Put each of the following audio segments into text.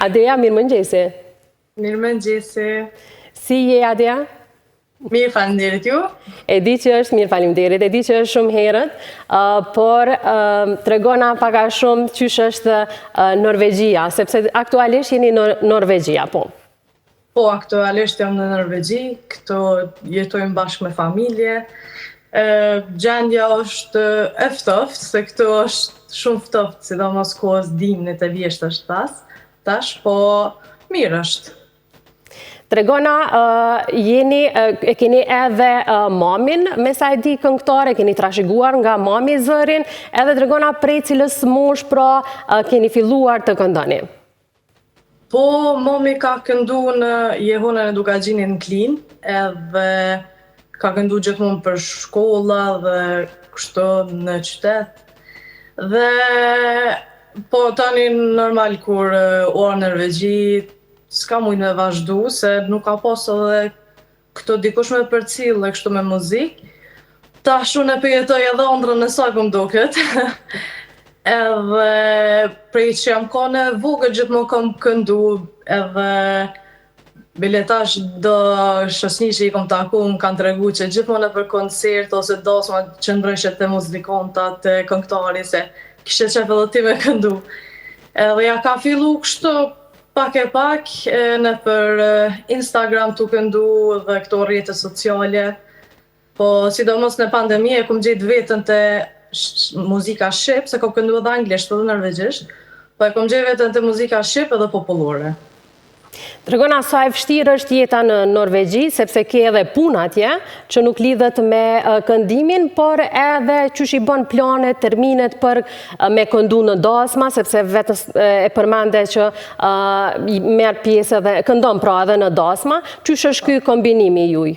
Adea, mirëmëngjesi. Mirëmëngjesi. Si je, Adea? Mirë, faleminderit ju. E di që është mirë, faleminderit. E di që është shumë herët, por tregona pak a shumë qysh është Norvegjia, sepse aktualisht jeni në Norvegjia, po. Po, aktualisht jam në Norvegji, këto jetojmë bashkë me familje. Gjendja është e ftoftë, se këtu është shumë ftoftë, sidomos kohës dimnit e vjesht është tash, po mirë është. Tregona, e keni edhe mamin, me sa e di këngëtare, keni trashëguar nga mami zërin, edhe tregona prej cilës mosh pra keni filluar të këndoni. Po, mami ka këndu në Jehonën e Dukagjinit në Klin, edhe ka këndu gjithmonë për shkolla dhe kështu në qytet. Dhe po tani normal kur orë në Norvegji, s'ka mujtë me vazhdu, se nuk ka pas edhe këto dikush me përcjell dhe kështu me muzikë. Tash unë e përjetoj edhe ëndrrën e saj po m'duket. Edhe prej që jam kone vogël gjithmonë kam këndu, edhe biletash do shoqni që i kom taku më kanë tregu që gjithmonë për koncert ose dasma qëndrojshe të muzikantat, të këngëtari, se kishte qef edhe ti me këndu. Edhe ja ka fillu kështu pak e pak, në për Instagram të këndu dhe këto rrjete sociale, po sidomos në pandemi e kom gjetë vetën të muzika shqip, se kom këndu edhe anglisht edhe norvegjisht, po e kom gjetë vetën të muzika shqip edhe popullore. Tregona sa e vështirë është jeta në Norvegji, sepse ke edhe puna atje, që nuk lidhet me këndimin, por edhe qysh i bën planet, terminet për me këndu në dasma, sepse vetës e përmende që merr pjesë dhe këndon pra edhe në dasma, qysh është ky kombinimi juj?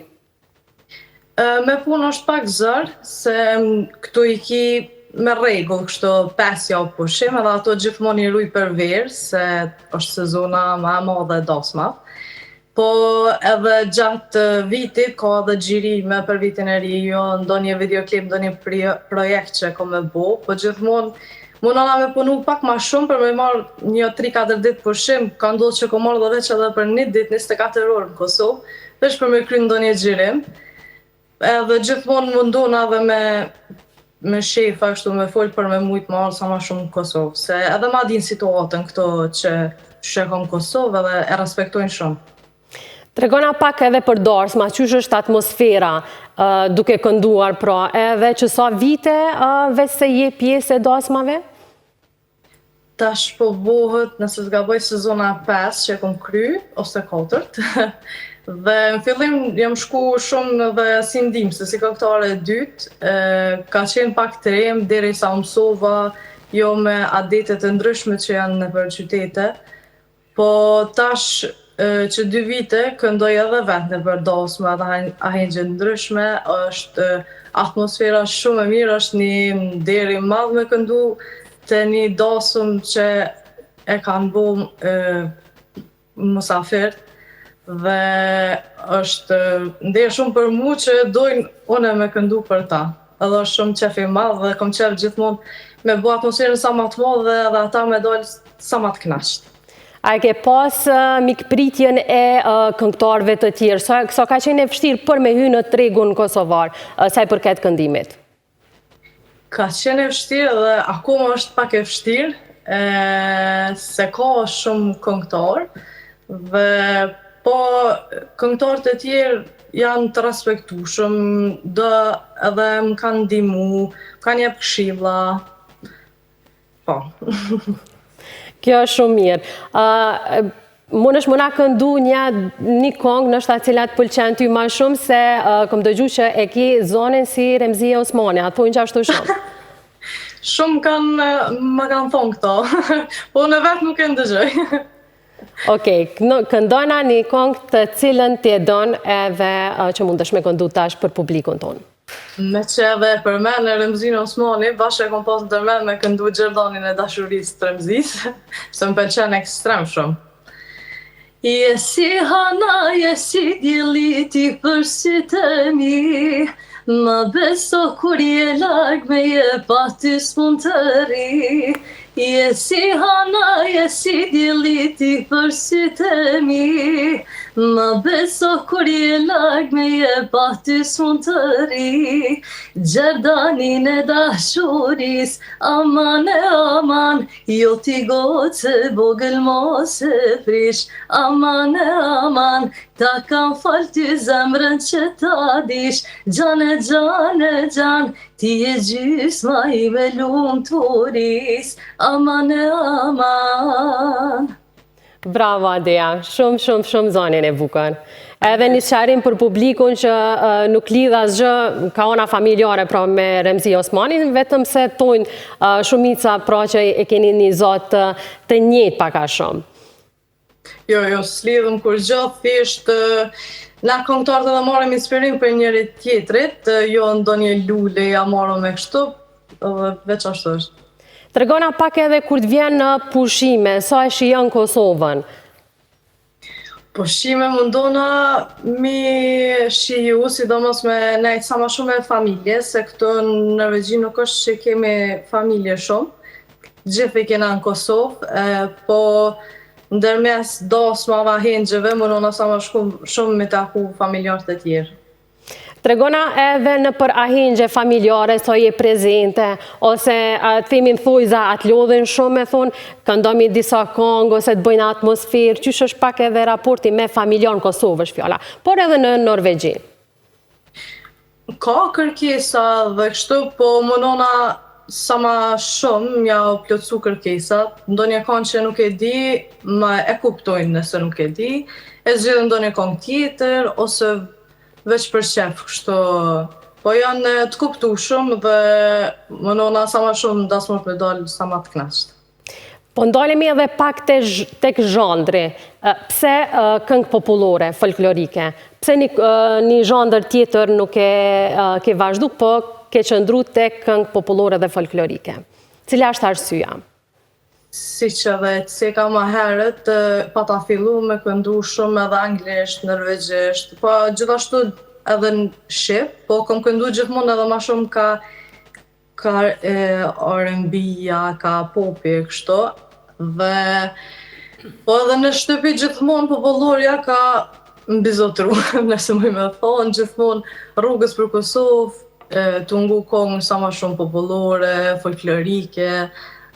Me punë është pak zërë, se këtu i ki me rregull kështu 5 javë pushim, edhe ato gjithmonë i ruj për verë, se është sezona më e madhe e dasmave. Po edhe gjatë vitit ka edhe xhirime për vitin e ri, jo ndonjë videoklip, ndonjë projekt që kom me bo, po gjithmonë mundona me punu pak ma shumë për me marrë një 3-4 ditë pushim, ka ndodhur që kom marrë dhe veç edhe për një ditë 24 orë në Kosovë, veç për me kry ndonjë xhirim. Edhe gjithmonë mundona dhe me shefa kështu me folë për me mujtë marrë sa ma shumë në Kosovë, se edhe ma din situatën këto që shekom Kosovë edhe e respektojnë shumë. Tregona pak edhe për dasma, qysh është atmosfera duke kënduar pra, edhe që sa vite veç se je pjesë e dasmave? Tash po bohet, nëse s'gaboj sezona 5 që e kom kry, ose 4. Dhe në fillim jam shku shumë dhe si ndimse, si këngëtare e dytë, ka qenë pak të rem deri sa mësova, jo me adetet e ndryshme që janë në për qytete, po tash që 2 vite këndoj edhe vetë në për dasma dhe ahengje ndryshme, është atmosfera shumë e mirë, është një deri madh me këndu të një dasëm që e kanë bo musafir, dhe është ndjerë shumë për mu që dojnë une me këndu për ta. Edhe është shumë qef i madhë dhe kom qef gjithmonë me bo atmosferën sa ma të madhë dhe ata me dojnë sa ma të knaqët. A e ke pas mikpritjen e këngëtarëve të tjerë, sa ka qenë e vështirë për me hy në tregun kosovar, sa i përket këndimit? Ka qenë e vështirë dhe akoma është pak e vështirë, se ka shumë këngëtarë, dhe po këngëtarët e tjerë janë të respektueshëm, edhe më kanë ndihmu, kanë jep këshilla. Po. Kjo është shumë mirë. Mundesh më na këndu një këngë nështë atë cilat pëlqen ty ma shumë, se kom dëgju që e ki zonën si Remzia Osmani, atë pojnë që ashtu shumë. Shumë më kanë thonë këto, po në vetë nuk e ndëgjoj. Okej, këndona një këngë të cilën ti e don edhe që mundesh me këndu tash për publikun tonë. Me që edhe për me në Remzinë Osmani, bashkë e kom pas në tërmen me këndu Gjerdanin e dashurisë të Remzis, se më pëlqen ekstrem shumë. Jesi hana, jesi djeliti për sytë e mi, më beso kur je larg me je pa ty s'mund të ri. Je si hana, je si djeliti për sytë mi, më beso kur je larg me je pa ty s'mund të ri, gjerdanin e dashuris, aman e aman, jo ti goce vogël mos e prish, aman e aman, ta kam fal ty zemrën që ta dish, gjane, gjane, gjan, ti e gjysma i me lumë turis, aman e aman. Bravo, Adea. Shumë zonin e bukur. Edhe një qarim për publikun që nuk lidh asgjë ka ona familjare pra me Remzi Osmanin, vetëm se tojnë shumica pra që e keni një zot të njëjtë pak a shumë. Jo, s'lidhëm kur gjatë, thjesht na këngëtarët edhe marrëm inspirim për njëri tjetrit, jo ndonjë lule ja marrëm me kështu, dhe veç ashtu është. Tregona pak edhe kur të vjen në pushime, sa e shijon Kosovën? Pushime mundona mi shiju, sidomos me nejtë sa ma shumë me familje, se këtu në Norvegji nuk është që kemi familje shumë, gjithë i kena në Kosovë, po ndërmes dasmave ahengjëve mundona sa ma shumë me taku familjarët e tjerë. Tregona edhe në për ahengje familjare, sa je prezente, ose të themin thujza atë lodhin shumë me thonë, këndomi disa kongë, ose të bëjnë atmosferë, qysh është pak edhe raporti me familjar në Kosovë është fjalla, por edhe në Norvegji. Ka kërkesa dhe kështu, po mënona sa ma shumë ja u plotësu kërkesat, ndonjë këngë që nuk e di, ma e kuptojnë nëse nuk e di, e zgjidhen ndonjë këngë tjetër, ose veç për qef, kështu, po janë të kuptueshëm dhe mënona sa ma shumë dasmër për dalë sa ma të knaqët. Po ndalemi edhe pak tek zhandri, pse këngë popullore, folklorike, pse një zhandër tjetër nuk ke vazhdu, po ke qëndru tek këngë popullore dhe folklorike. Cila është arsyeja? Si që dhe se ka ma herët, pa ta fillu me këndu shumë edhe anglisht, norvegjisht, po gjithashtu edhe në shqip, po kom këndu gjithmonë edhe ma shumë ka R&B-ja, ka popi e kështu, dhe po edhe në shtëpi gjithmonë popullorja ka mbizotru, nëse më me thonë, gjithmonë rrugës për Kosovë, të ngu kongë sa ma shumë popullore, folklorike,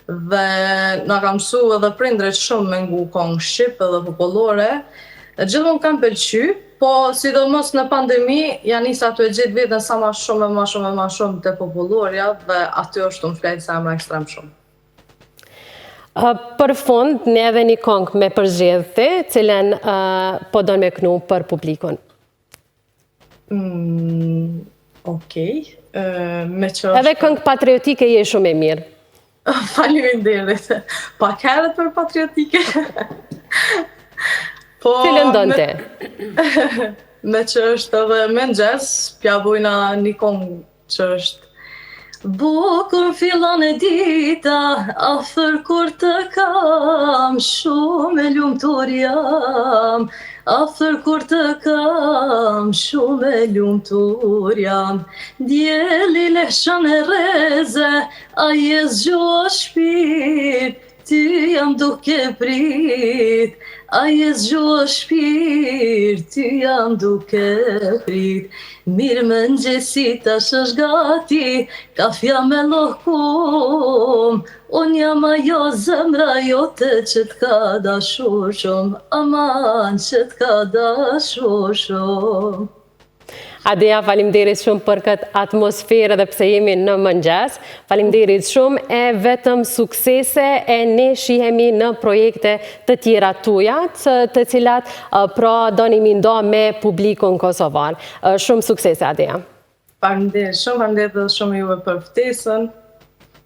dhe nga kam mësu edhe prindrit shumë me ngu kongë shqip edhe popullore. Gjithmonë kam pëlqy, po sidomos në pandemi janë nisa të e gjithë vetën sa ma shumë të popullorja dhe aty është të më flejtë sa më ekstrem shumë. Për fund, ne edhe një kongë me përzgjedhti, cilën po do në me knu për publikun. Okej. Edhe këngë patriotike je shumë e mirë. Faleminderit. Pak herët për patriotike. Cilën donë te? Me që është edhe mëngjes, pja bujna një kongë që është bukur fillon e dita, afër kur të kam, shumë e lumtur jam. Afër kur të kam, shumë e lumtur jam. Djeli leshon e reze, a je zgjoa shpirt, ty jam duke prit. A je zgjoa shpirt, ty jam duke prit. Mirë mëngjesi tash është gati, kafja me lohkum. Unë jam ajo zemra jote që t'ka dashur shumë, aman që t'ka dashur shumë. Adea, faleminderit shumë për këtë atmosferë dhe pse jemi në mëngjes. Faleminderit shumë e vetëm suksese e ne shihemi në projekte të tjera tuja, të cilat pra doni mi ndo me publikun kosovar. Shumë suksese, Adea. Faleminderit shumë, faleminderit dhe shumë juve për ftesën.